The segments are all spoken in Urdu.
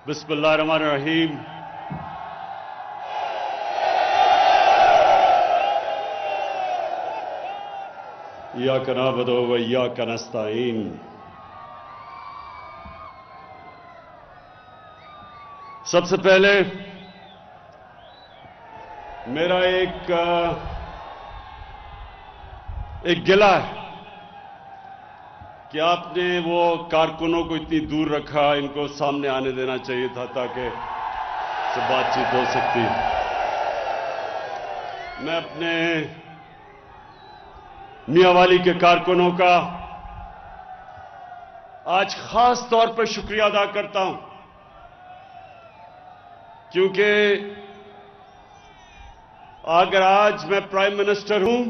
بسم اللہ الرحمن الرحیم. ایاک نعبد و ایاک نستعین. سب سے پہلے میرا ایک گلہ ہے کہ آپ نے وہ کارکنوں کو اتنی دور رکھا، ان کو سامنے آنے دینا چاہیے تھا تاکہ سے بات چیت ہو سکتی. میں اپنے میاں والی کے کارکنوں کا آج خاص طور پر شکریہ ادا کرتا ہوں، کیونکہ اگر آج میں پرائم منسٹر ہوں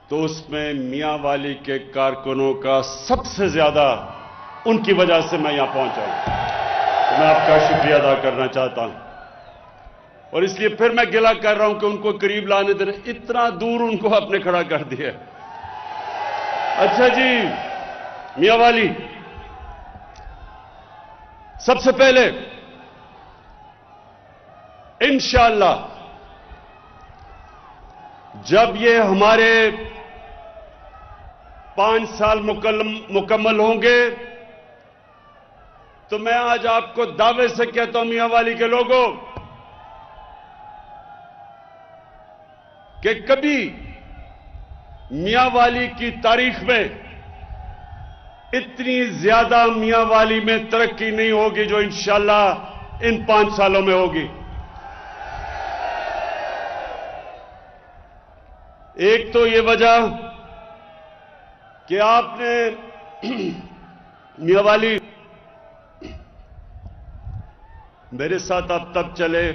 تو اس میں میاں والی کے کارکنوں کا سب سے زیادہ ان کی وجہ سے میں یہاں پہنچا ہوں. تو میں آپ کا شکریہ ادا کرنا چاہتا ہوں، اور اس لیے پھر میں گلہ کر رہا ہوں کہ ان کو قریب لانے دینا. اتنا دور ان کو آپ نے کھڑا کر دیا. اچھا جی میاں والی، سب سے پہلے انشاءاللہ جب یہ ہمارے 5 سال مکمل ہوں گے تو میں آج آپ کو دعوے سے کہتا ہوں میاں والی کے لوگوں کہ کبھی میاں والی کی تاریخ میں اتنی زیادہ میاں والی میں ترقی نہیں ہوگی جو انشاءاللہ ان 5 سالوں میں ہوگی. ایک تو یہ وجہ کہ آپ نے میاں والی میرے ساتھ اب تک چلے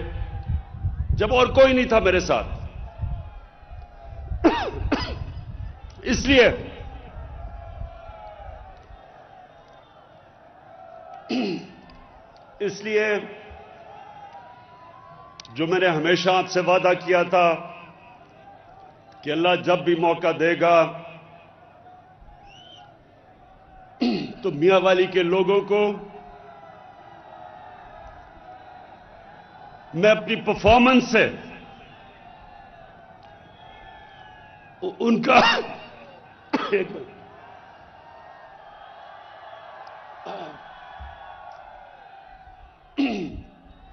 جب اور کوئی نہیں تھا میرے ساتھ. اس لیے جو میں نے ہمیشہ آپ سے وعدہ کیا تھا کہ اللہ جب بھی موقع دے گا تو میاں والی کے لوگوں کو میں اپنی پرفارمنس سے ان کا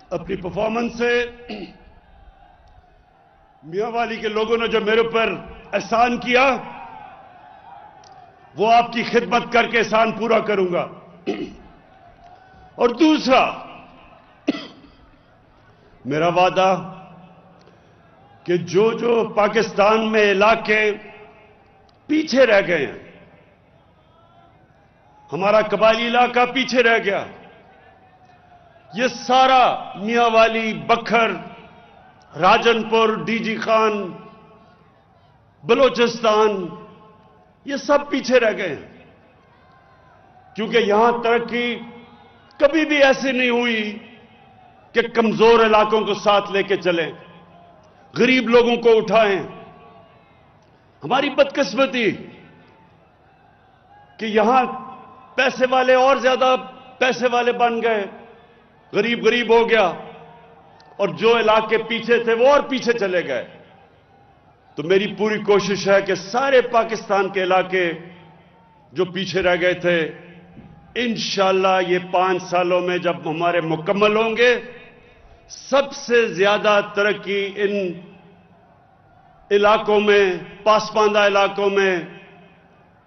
اپنی پرفارمنس سے میاں والی کے لوگوں نے جو میرے اوپر احسان کیا وہ آپ کی خدمت کر کے احسان پورا کروں گا. اور دوسرا میرا وعدہ کہ جو پاکستان میں علاقے پیچھے رہ گئے ہیں، ہمارا قبائلی علاقہ پیچھے رہ گیا، یہ سارا میاں والی، بکھر، راجن پور، ڈی جی خان، بلوچستان، یہ سب پیچھے رہ گئے ہیں. کیونکہ یہاں ترقی کبھی بھی ایسی نہیں ہوئی کہ کمزور علاقوں کو ساتھ لے کے چلیں، غریب لوگوں کو اٹھائیں. ہماری بدقسمتی کہ یہاں پیسے والے اور زیادہ پیسے والے بن گئے، غریب ہو گیا، اور جو علاقے پیچھے تھے وہ اور پیچھے چلے گئے. تو میری پوری کوشش ہے کہ سارے پاکستان کے علاقے جو پیچھے رہ گئے تھے انشاءاللہ یہ 5 سالوں میں جب ہمارے مکمل ہوں گے سب سے زیادہ ترقی ان علاقوں میں، پاسماندہ علاقوں میں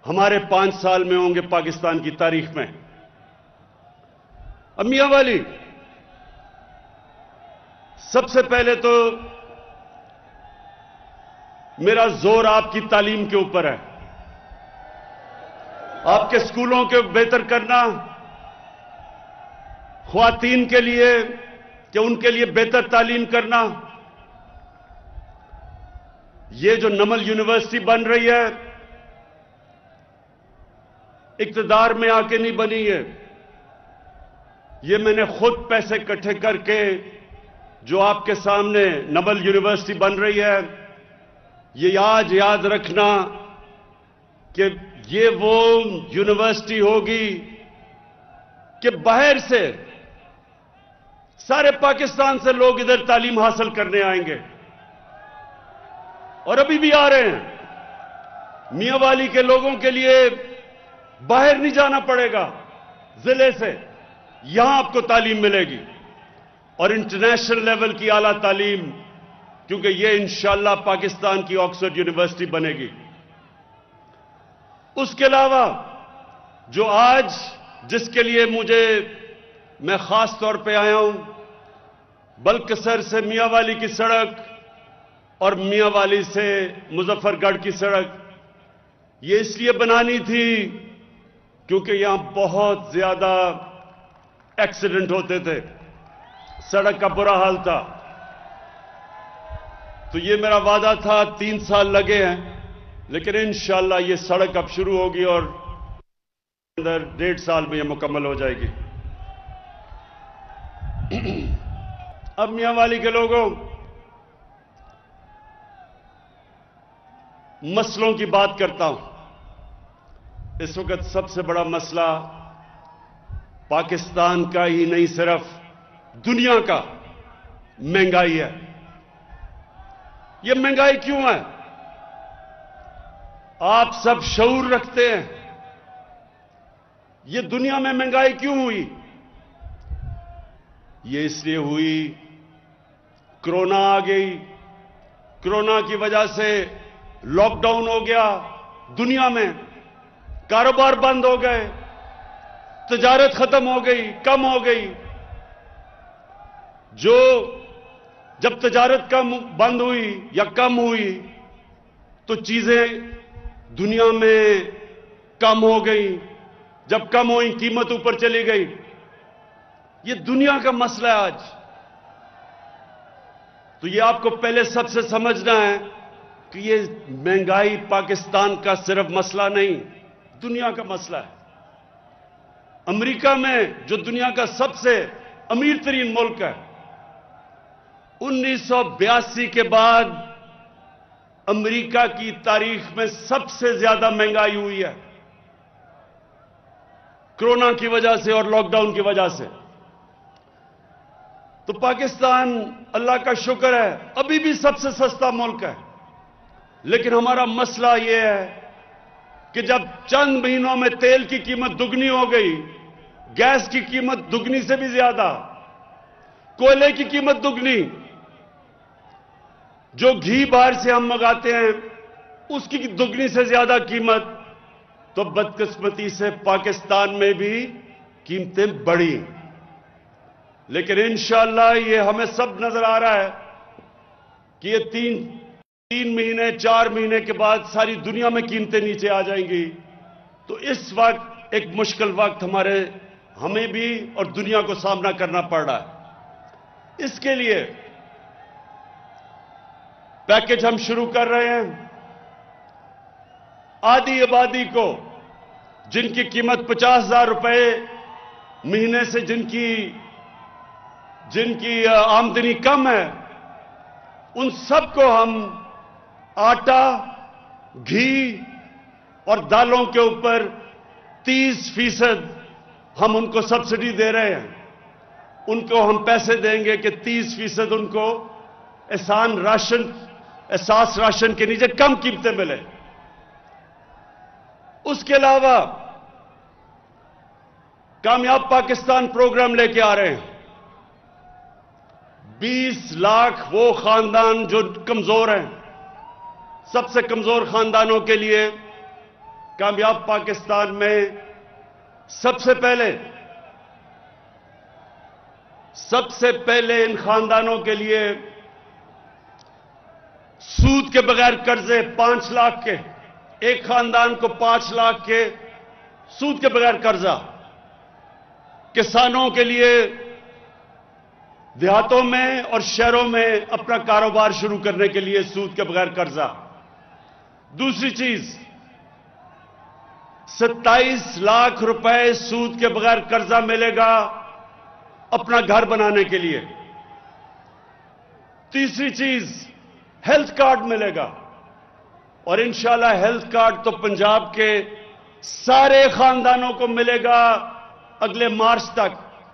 ہمارے 5 سال میں ہوں گے پاکستان کی تاریخ میں. اب میاں والی، سب سے پہلے تو میرا زور آپ کی تعلیم کے اوپر ہے. آپ کے اسکولوں کے بہتر کرنا، خواتین کے لیے کہ ان کے لیے بہتر تعلیم کرنا. یہ جو نمل یونیورسٹی بن رہی ہے اقتدار میں آ کے نہیں بنی ہے، یہ میں نے خود پیسے اکٹھے کر کے جو آپ کے سامنے نمل یونیورسٹی بن رہی ہے، یہ آج یاد رکھنا کہ یہ وہ یونیورسٹی ہوگی کہ باہر سے سارے پاکستان سے لوگ ادھر تعلیم حاصل کرنے آئیں گے اور ابھی بھی آ رہے ہیں. میاں والی کے لوگوں کے لیے باہر نہیں جانا پڑے گا ضلع سے, یہاں آپ کو تعلیم ملے گی اور انٹرنیشنل لیول کی اعلیٰ تعلیم, کیونکہ یہ انشاءاللہ پاکستان کی آکسفورڈ یونیورسٹی بنے گی. اس کے علاوہ جو آج جس کے لیے میں خاص طور پہ آیا ہوں, بلکسر سے میاں والی کی سڑک اور میاں والی سے مظفر گڑھ کی سڑک, یہ اس لیے بنانی تھی کیونکہ یہاں بہت زیادہ ایکسیڈنٹ ہوتے تھے, سڑک کا برا حال تھا. تو یہ میرا وعدہ تھا, 3 سال لگے ہیں لیکن انشاءاللہ یہ سڑک اب شروع ہوگی اور اندر 1.5 سال میں یہ مکمل ہو جائے گی. اب میاں والی کے لوگوں, مسئلوں کی بات کرتا ہوں. اس وقت سب سے بڑا مسئلہ پاکستان کا ہی نہیں صرف دنیا کا مہنگائی ہے. یہ مہنگائی کیوں ہے؟ آپ سب شعور رکھتے ہیں, یہ دنیا میں مہنگائی کیوں ہوئی؟ یہ اس لیے ہوئی, کرونا آ گئی, کرونا کی وجہ سے لاک ڈاؤن ہو گیا دنیا میں, کاروبار بند ہو گئے, تجارت ختم ہو گئی, کم ہو گئی. جب تجارت بند ہوئی یا کم ہوئی تو چیزیں دنیا میں کم ہو گئی, جب کم ہوئی قیمت اوپر چلی گئی. یہ دنیا کا مسئلہ ہے آج. تو یہ آپ کو پہلے سب سے سمجھنا ہے کہ یہ مہنگائی پاکستان کا صرف مسئلہ نہیں, دنیا کا مسئلہ ہے. امریکہ میں جو دنیا کا سب سے امیر ترین ملک ہے, 1982 کے بعد امریکہ کی تاریخ میں سب سے زیادہ مہنگائی ہوئی ہے, کرونا کی وجہ سے اور لاک ڈاؤن کی وجہ سے. تو پاکستان اللہ کا شکر ہے ابھی بھی سب سے سستا ملک ہے, لیکن ہمارا مسئلہ یہ ہے کہ جب چند مہینوں میں تیل کی قیمت دگنی ہو گئی, گیس کی قیمت دگنی سے بھی زیادہ, کوئلے کی قیمت دگنی, جو گھی باہر سے ہم منگاتے ہیں اس کی دگنی سے زیادہ قیمت, تو بدقسمتی سے پاکستان میں بھی قیمتیں بڑھی. لیکن انشاءاللہ یہ ہمیں سب نظر آ رہا ہے کہ یہ 3 مہینے 4 مہینے کے بعد ساری دنیا میں قیمتیں نیچے آ جائیں گی. تو اس وقت ایک مشکل وقت ہمیں بھی اور دنیا کو سامنا کرنا پڑ رہا ہے. اس کے لیے پیکج ہم شروع کر رہے ہیں. آدھی آبادی کو جن کی قیمت 50,000 روپے مہینے سے جن کی آمدنی کم ہے, ان سب کو ہم آٹا, گھی اور دالوں کے اوپر 30% ہم ان کو سبسڈی دے رہے ہیں. ان کو ہم پیسے دیں گے کہ 30% ان کو احساس راشن کے نیچے کم قیمتیں ملے. اس کے علاوہ کامیاب پاکستان پروگرام لے کے آ رہے ہیں. 20 لاکھ وہ خاندان جو کمزور ہیں, سب سے کمزور خاندانوں کے لیے کامیاب پاکستان میں سب سے پہلے ان خاندانوں کے لیے سود کے بغیر قرضے 5 لاکھ کے, ایک خاندان کو 5 لاکھ کے سود کے بغیر قرضہ. کسانوں کے لیے دیہاتوں میں اور شہروں میں اپنا کاروبار شروع کرنے کے لیے سود کے بغیر قرضہ. دوسری چیز 27 لاکھ روپے سود کے بغیر قرضہ ملے گا اپنا گھر بنانے کے لیے. تیسری چیز ہیلتھ کارڈ ملے گا, اور انشاءاللہ ہیلتھ کارڈ تو پنجاب کے سارے خاندانوں کو ملے گا اگلے مارچ تک.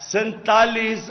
47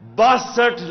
62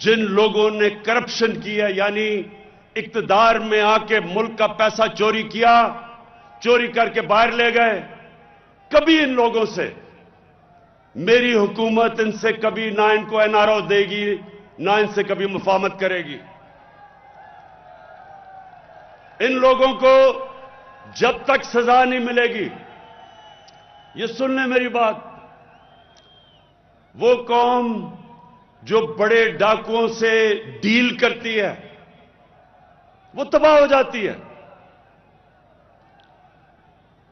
جن لوگوں نے کرپشن کی ہے، یعنی اقتدار میں آ کے ملک کا پیسہ چوری کیا، چوری کر کے باہر لے گئے، کبھی ان لوگوں سے میری حکومت ان سے کبھی نہ ان کو این آر او دے گی، نہ ان سے کبھی مفاہمت کرے گی۔ ان لوگوں کو جب تک سزا نہیں ملے گی، یہ سن لیں میری بات، وہ قوم جو بڑے ڈاکوؤں سے ڈیل کرتی ہے وہ تباہ ہو جاتی ہے۔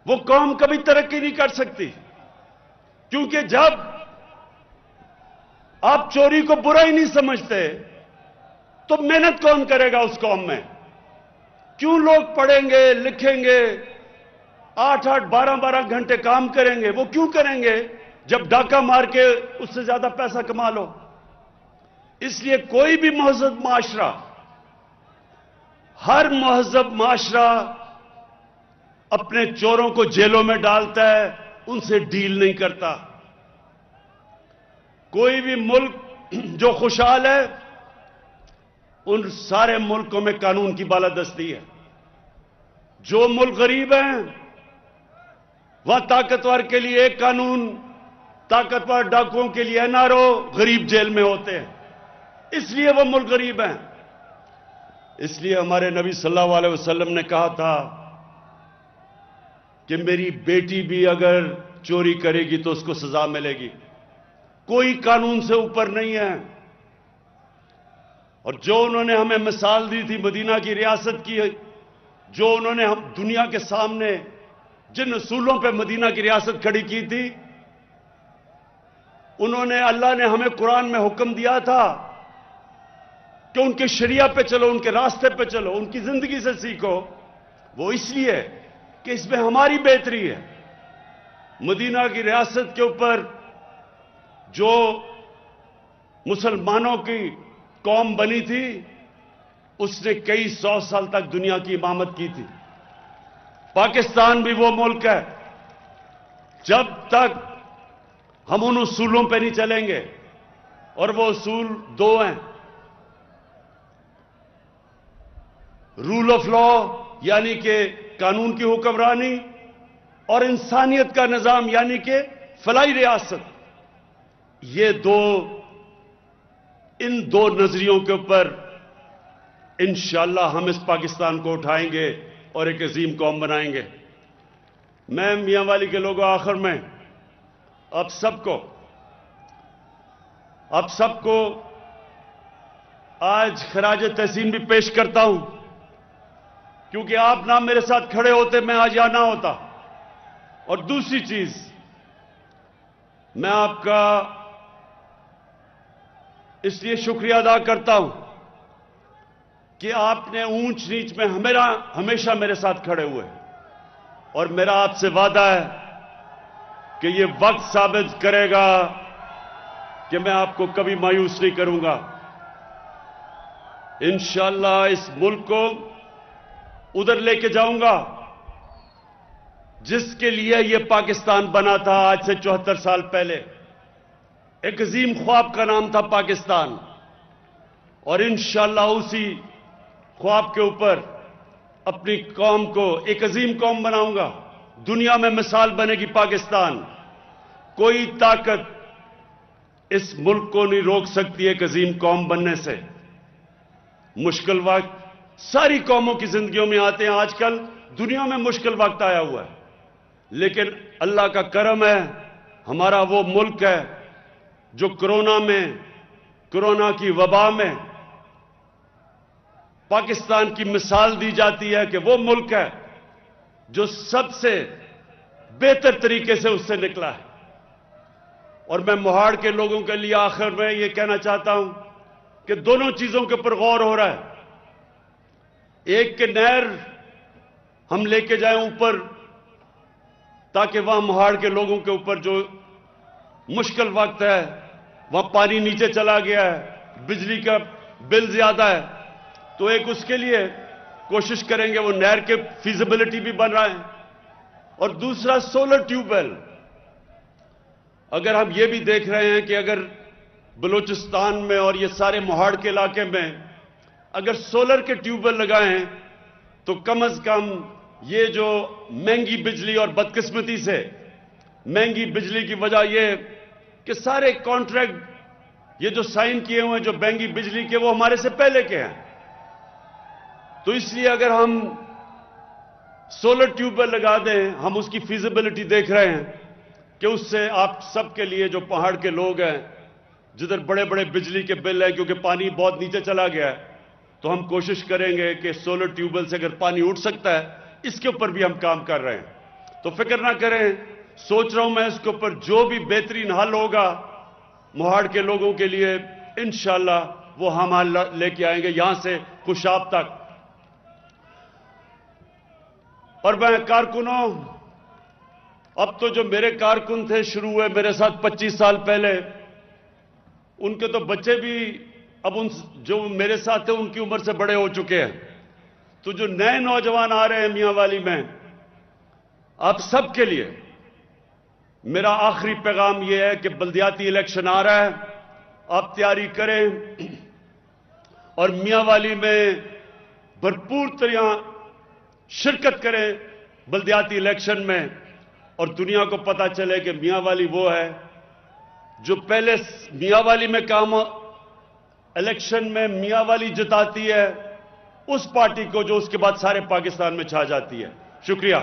وہ قوم کبھی ترقی نہیں کر سکتی، کیونکہ جب آپ چوری کو برا ہی نہیں سمجھتے تو محنت کون کرے گا اس قوم میں؟ کیوں لوگ پڑھیں گے، لکھیں گے، 8-8 12-12 گھنٹے کام کریں گے؟ وہ کیوں کریں گے جب ڈاکہ مار کے اس سے زیادہ پیسہ کما لو؟ اس لیے کوئی بھی مہذب معاشرہ، ہر مہذب معاشرہ اپنے چوروں کو جیلوں میں ڈالتا ہے، ان سے ڈیل نہیں کرتا۔ کوئی بھی ملک جو خوشحال ہے، ان سارے ملکوں میں قانون کی بالادستی ہے۔ جو ملک غریب ہیں وہاں طاقتور کے لیے ایک قانون، طاقتور ڈاکوؤں کے لیے این آر او، غریب جیل میں ہوتے ہیں، اس لیے وہ ملک غریب ہیں۔ اس لیے ہمارے نبی صلی اللہ علیہ وسلم نے کہا تھا کہ میری بیٹی بھی اگر چوری کرے گی تو اس کو سزا ملے گی، کوئی قانون سے اوپر نہیں ہے۔ اور جو انہوں نے ہمیں مثال دی تھی مدینہ کی ریاست کی، جو انہوں نے ہم دنیا کے سامنے جن اصولوں پہ مدینہ کی ریاست کھڑی کی تھی، انہوں نے، اللہ نے ہمیں قرآن میں حکم دیا تھا کہ ان کے شریعہ پہ چلو، ان کے راستے پہ چلو، ان کی زندگی سے سیکھو۔ وہ اس لیے کہ اس میں ہماری بہتری ہے۔ مدینہ کی ریاست کے اوپر جو مسلمانوں کی قوم بنی تھی، اس نے کئی 100 سال تک دنیا کی امامت کی تھی۔ پاکستان بھی وہ ملک ہے، جب تک ہم ان اصولوں پہ نہیں چلیں گے، اور وہ اصول 2 ہیں: رول آف لا یعنی کہ قانون کی حکمرانی، اور انسانیت کا نظام یعنی کہ فلاحی ریاست۔ ان دو نظریوں کے اوپر انشاءاللہ ہم اس پاکستان کو اٹھائیں گے اور ایک عظیم قوم بنائیں گے۔ میں میاں والی کے لوگوں، آخر میں آپ سب کو آج خراج تحسین بھی پیش کرتا ہوں، کیونکہ آپ نہ میرے ساتھ کھڑے ہوتے میں آج یہاں نہ ہوتا۔ اور دوسری چیز، میں آپ کا اس لیے شکریہ ادا کرتا ہوں کہ آپ نے اونچ نیچ میں ہمیشہ میرے ساتھ کھڑے ہوئے، اور میرا آپ سے وعدہ ہے کہ یہ وقت ثابت کرے گا کہ میں آپ کو کبھی مایوس نہیں کروں گا۔ انشاءاللہ اس ملک کو ادھر لے کے جاؤں گا جس کے لیے یہ پاکستان بنا تھا آج سے 74 سال پہلے۔ ایک عظیم خواب کا نام تھا پاکستان، اور انشاءاللہ اسی خواب کے اوپر اپنی قوم کو ایک عظیم قوم بناؤں گا۔ دنیا میں مثال بنے گی پاکستان۔ کوئی طاقت اس ملک کو نہیں روک سکتی ایک عظیم قوم بننے سے۔ مشکل وقت ساری قوموں کی زندگیوں میں آتے ہیں، آج کل دنیا میں مشکل وقت آیا ہوا ہے، لیکن اللہ کا کرم ہے، ہمارا وہ ملک ہے جو کرونا کی وبا میں پاکستان کی مثال دی جاتی ہے کہ وہ ملک ہے جو سب سے بہتر طریقے سے اس سے نکلا ہے۔ اور میں موہاڑ کے لوگوں کے لیے آخر میں یہ کہنا چاہتا ہوں کہ دونوں چیزوں کے اوپر غور ہو رہا ہے۔ ایک کہ نہر ہم لے کے جائیں اوپر، تاکہ وہاں موہاڑ کے لوگوں کے اوپر جو مشکل وقت ہے، وہاں پانی نیچے چلا گیا ہے، بجلی کا بل زیادہ ہے، تو ایک اس کے لیے کوشش کریں گے، وہ نہر کے فیزیبلٹی بھی بن رہا ہے۔ اور دوسرا سولر ٹیوب ویل، اگر ہم یہ بھی دیکھ رہے ہیں کہ اگر بلوچستان میں اور یہ سارے موہاڑ کے علاقے میں اگر سولر کے ٹیوب ویل لگائیں تو کم از کم یہ جو مہنگی بجلی اور بدقسمتی سے مہنگی بجلی کی وجہ یہ کہ سارے کانٹریکٹ یہ جو سائن کیے ہوئے ہیں جو مہنگی بجلی کے وہ ہمارے سے پہلے کے ہیں. تو اس لیے اگر ہم سولر ٹیوب ویل لگا دیں, ہم اس کی فیزیبلٹی دیکھ رہے ہیں کہ اس سے آپ سب کے لیے جو پہاڑ کے لوگ ہیں جدھر بڑے بڑے بجلی کے بل ہیں کیونکہ پانی بہت نیچے چلا گیا ہے, تو ہم کوشش کریں گے کہ سولر ٹیوب ویل سے اگر پانی اٹھ سکتا ہے اس کے اوپر بھی ہم کام کر رہے ہیں. تو فکر نہ کریں, سوچ رہا ہوں میں اس کے اوپر جو بھی بہترین حل ہوگا موہاڑ کے لوگوں کے لیے انشاءاللہ وہ ہم حل لے کے آئیں گے یہاں سے خوشاب تک. اور میں کارکنوں, اب تو جو میرے کارکن تھے شروع ہوئے میرے ساتھ 25 سال پہلے, ان کے تو بچے بھی اب ان جو میرے ساتھ تھے ان کی عمر سے بڑے ہو چکے ہیں. تو جو نئے نوجوان آ رہے ہیں میاں والی میں, آپ سب کے لیے میرا آخری پیغام یہ ہے کہ بلدیاتی الیکشن آ رہا ہے, آپ تیاری کریں اور میاں والی میں بھرپور طرح شرکت کریں بلدیاتی الیکشن میں, اور دنیا کو پتا چلے کہ میاں والی وہ ہے جو پہلے میاں والی میں کام الیکشن میں میاں والی جتاتی ہے اس پارٹی کو جو اس کے بعد سارے پاکستان میں چھا جاتی ہے. شکریہ.